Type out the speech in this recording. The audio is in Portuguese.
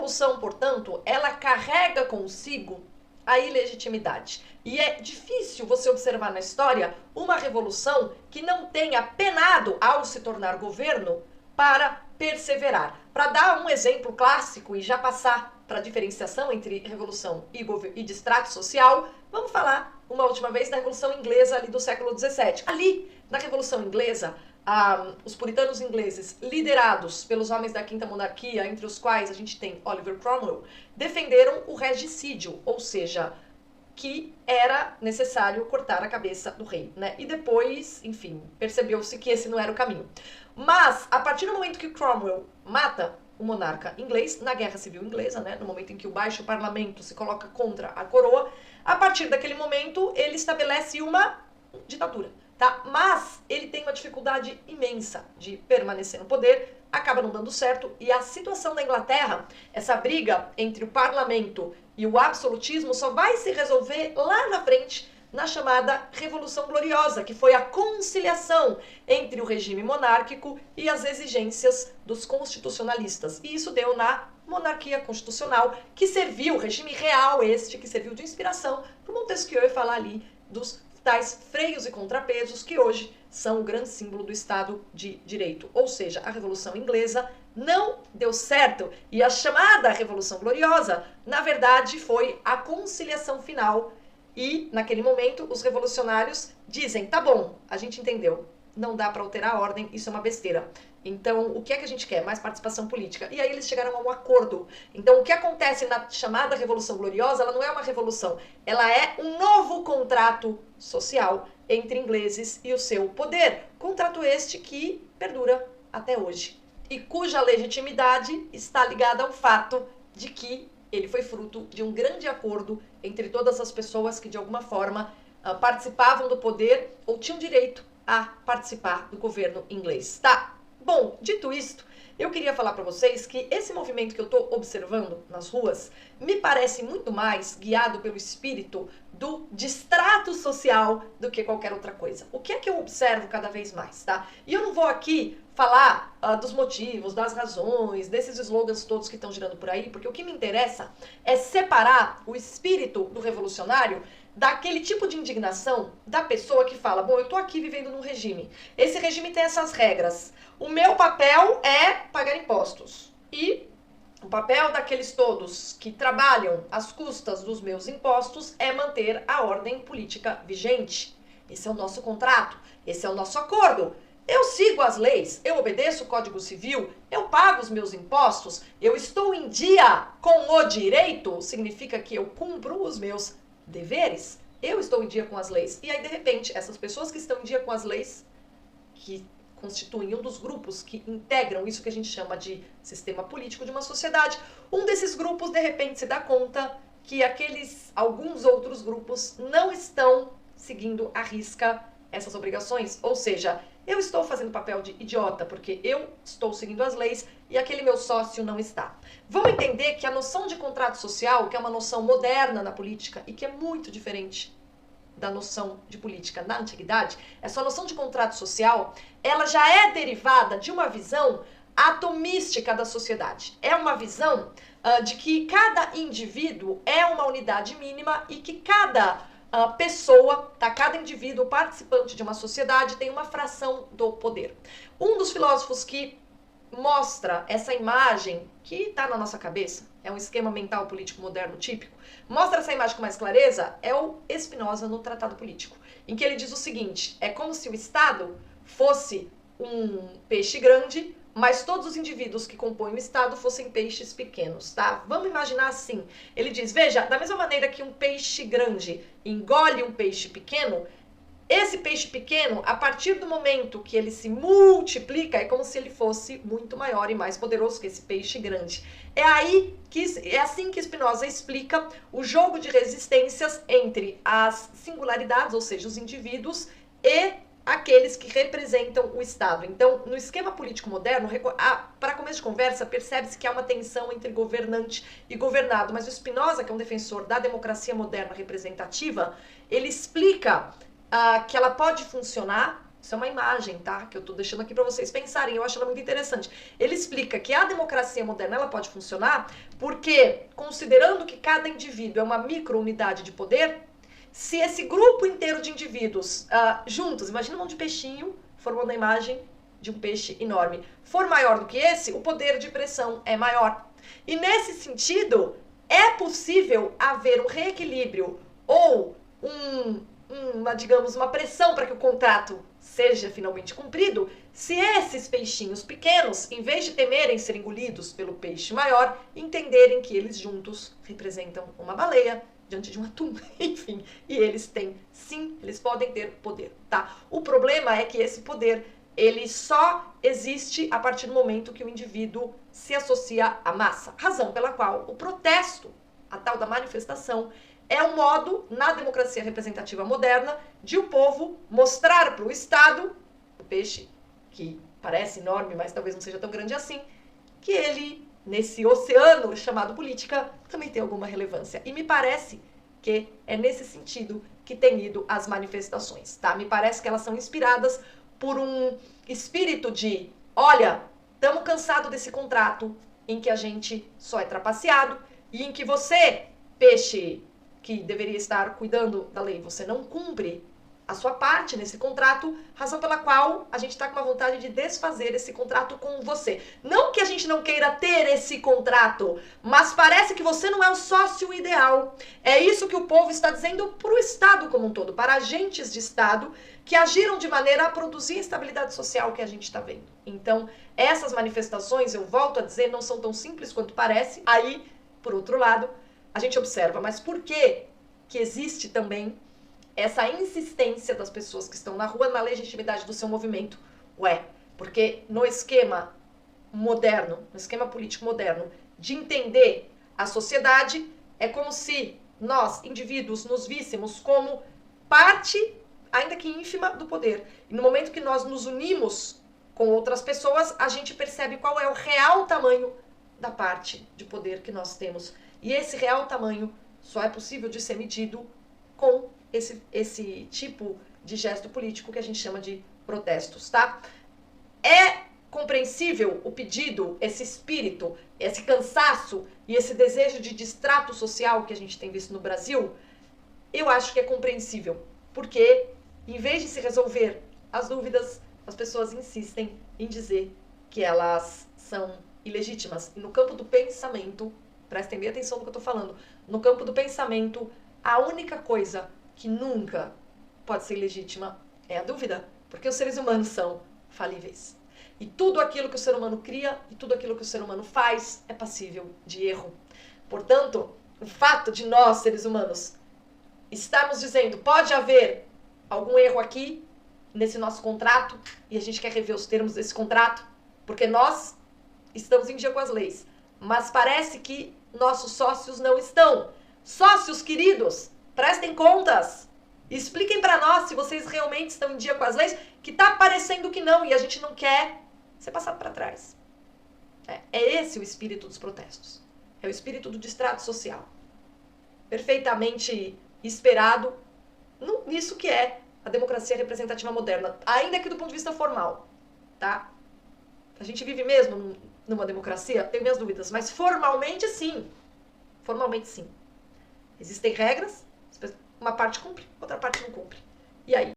revolução, portanto, ela carrega consigo a ilegitimidade. E é difícil você observar na história uma revolução que não tenha penado ao se tornar governo para perseverar. Para dar um exemplo clássico e já passar para a diferenciação entre revolução e distrato social, vamos falar uma última vez da Revolução Inglesa ali do século XVII. Ali, na Revolução Inglesa, os puritanos ingleses, liderados pelos homens da Quinta Monarquia, entre os quais a gente tem Oliver Cromwell, defenderam o regicídio, ou seja, que era necessário cortar a cabeça do rei, né? E depois, enfim, percebeu-se que esse não era o caminho. Mas, a partir do momento que Cromwell mata o monarca inglês, na Guerra Civil Inglesa, né, no momento em que o baixo parlamento se coloca contra a coroa, a partir daquele momento ele estabelece uma ditadura, tá? Mas ele tem uma dificuldade imensa de permanecer no poder, acaba não dando certo, e a situação da Inglaterra, essa briga entre o parlamento e o absolutismo, só vai se resolver lá na frente, na chamada Revolução Gloriosa, que foi a conciliação entre o regime monárquico e as exigências dos constitucionalistas. E isso deu na monarquia constitucional, que serviu, regime real este, que serviu de inspiração para Montesquieu falar ali dos tais freios e contrapesos que hoje são o grande símbolo do Estado de Direito. Ou seja, a Revolução Inglesa não deu certo e a chamada Revolução Gloriosa, na verdade, foi a conciliação final. E, naquele momento, os revolucionários dizem, tá bom, a gente entendeu, não dá para alterar a ordem, isso é uma besteira. Então, o que é que a gente quer? Mais participação política. E aí eles chegaram a um acordo. Então, o que acontece na chamada Revolução Gloriosa, ela não é uma revolução, ela é um novo contrato social entre ingleses e o seu poder. Contrato este que perdura até hoje. E cuja legitimidade está ligada ao fato de que ele foi fruto de um grande acordo entre todas as pessoas que, de alguma forma, participavam do poder ou tinham direito a participar do governo inglês. Tá? Bom, dito isto, eu queria falar para vocês que esse movimento que eu estou observando nas ruas me parece muito mais guiado pelo espírito do distrato social do que qualquer outra coisa. O que é que eu observo cada vez mais, tá? E eu não vou aqui falar dos motivos, das razões, desses slogans todos que estão girando por aí, porque o que me interessa é separar o espírito do revolucionário daquele tipo de indignação da pessoa que fala, bom, eu tô aqui vivendo num regime, esse regime tem essas regras, o meu papel é pagar impostos, e o papel daqueles todos que trabalham às custas dos meus impostos é manter a ordem política vigente. Esse é o nosso contrato, esse é o nosso acordo. Eu sigo as leis, eu obedeço o Código Civil, eu pago os meus impostos, eu estou em dia com o direito, significa que eu cumpro os meus deveres, eu estou em dia com as leis. E aí, de repente, essas pessoas que estão em dia com as leis, que constituem um dos grupos que integram isso que a gente chama de sistema político de uma sociedade, um desses grupos, de repente, se dá conta que alguns outros grupos não estão seguindo à risca essas obrigações, ou seja, eu estou fazendo papel de idiota porque eu estou seguindo as leis e aquele meu sócio não está. Vamos entender que a noção de contrato social, que é uma noção moderna na política e que é muito diferente da noção de política na antiguidade, essa noção de contrato social, ela já é derivada de uma visão atomística da sociedade. É uma visão de que cada indivíduo é uma unidade mínima e que cada pessoa, tá? Cada indivíduo participante de uma sociedade tem uma fração do poder. Um dos filósofos que mostra essa imagem que está na nossa cabeça, é um esquema mental político moderno típico, mostra essa imagem com mais clareza, é o Spinoza no Tratado Político, em que ele diz o seguinte, é como se o Estado fosse um peixe grande, mas todos os indivíduos que compõem o Estado fossem peixes pequenos, tá? Vamos imaginar assim, ele diz, veja, da mesma maneira que um peixe grande engole um peixe pequeno, esse peixe pequeno, a partir do momento que ele se multiplica, é como se ele fosse muito maior e mais poderoso que esse peixe grande. É assim que Spinoza explica o jogo de resistências entre as singularidades, ou seja, os indivíduos, e aqueles que representam o Estado. Então, no esquema político moderno, para começo de conversa, percebe-se que há uma tensão entre governante e governado, mas o Spinoza, que é um defensor da democracia moderna representativa, ele explica que ela pode funcionar Isso é uma imagem, tá? Que eu tô deixando aqui para vocês pensarem. Eu acho ela muito interessante. Ele explica que a democracia moderna ela pode funcionar porque, considerando que cada indivíduo é uma micro-unidade de poder, se esse grupo inteiro de indivíduos juntos, imagina um monte de peixinho formando a imagem de um peixe enorme, for maior do que esse, o poder de pressão é maior. E nesse sentido, é possível haver um reequilíbrio ou uma pressão para que o contrato seja finalmente cumprido, se esses peixinhos pequenos, em vez de temerem ser engolidos pelo peixe maior, entenderem que eles juntos representam uma baleia diante de um atum, enfim, e eles podem ter poder, tá? O problema é que esse poder, ele só existe a partir do momento que o indivíduo se associa à massa, razão pela qual o protesto, a tal da manifestação, é um modo, na democracia representativa moderna, de o povo mostrar para o Estado, o peixe, que parece enorme, mas talvez não seja tão grande assim, que ele, nesse oceano chamado política, também tem alguma relevância. E me parece que é nesse sentido que tem ido as manifestações, tá? Me parece que elas são inspiradas por um espírito de, olha, estamos cansados desse contrato em que a gente só é trapaceado e em que você, peixe que deveria estar cuidando da lei, você não cumpre a sua parte nesse contrato, razão pela qual a gente está com uma vontade de desfazer esse contrato com você. Não que a gente não queira ter esse contrato, mas parece que você não é o sócio ideal. É isso que o povo está dizendo para o Estado como um todo, para agentes de Estado que agiram de maneira a produzir a estabilidade social que a gente está vendo. Então, essas manifestações, eu volto a dizer, não são tão simples quanto parece. Aí, por outro lado, a gente observa, mas por que existe também essa insistência das pessoas que estão na rua na legitimidade do seu movimento? Ué, porque no esquema moderno, no esquema político moderno, de entender a sociedade, é como se nós, indivíduos, nos víssemos como parte, ainda que ínfima, do poder. E no momento que nós nos unimos com outras pessoas, a gente percebe qual é o real tamanho da parte de poder que nós temos. E esse real tamanho só é possível de ser medido com esse tipo de gesto político que a gente chama de protestos, tá? É compreensível o pedido, esse espírito, esse cansaço e esse desejo de distrato social que a gente tem visto no Brasil? Eu acho que é compreensível, porque em vez de se resolver as dúvidas, as pessoas insistem em dizer que elas são ilegítimas. E no campo do pensamento, prestem bem atenção no que eu estou falando, no campo do pensamento, a única coisa que nunca pode ser legítima é a dúvida, porque os seres humanos são falíveis. E tudo aquilo que o ser humano cria e tudo aquilo que o ser humano faz é passível de erro. Portanto, o fato de nós, seres humanos, estarmos dizendo pode haver algum erro aqui nesse nosso contrato e a gente quer rever os termos desse contrato, porque nós estamos em dia com as leis, mas parece que nossos sócios não estão. Sócios queridos, prestem contas. Expliquem para nós se vocês realmente estão em dia com as leis, que tá parecendo que não e a gente não quer ser passado para trás. É esse o espírito dos protestos. É o espírito do distrato social. Perfeitamente esperado nisso que é a democracia representativa moderna, ainda que do ponto de vista formal, tá? A gente vive mesmo numa democracia? Tenho minhas dúvidas, mas formalmente sim. Formalmente sim. Existem regras, uma parte cumpre, outra parte não cumpre. E aí?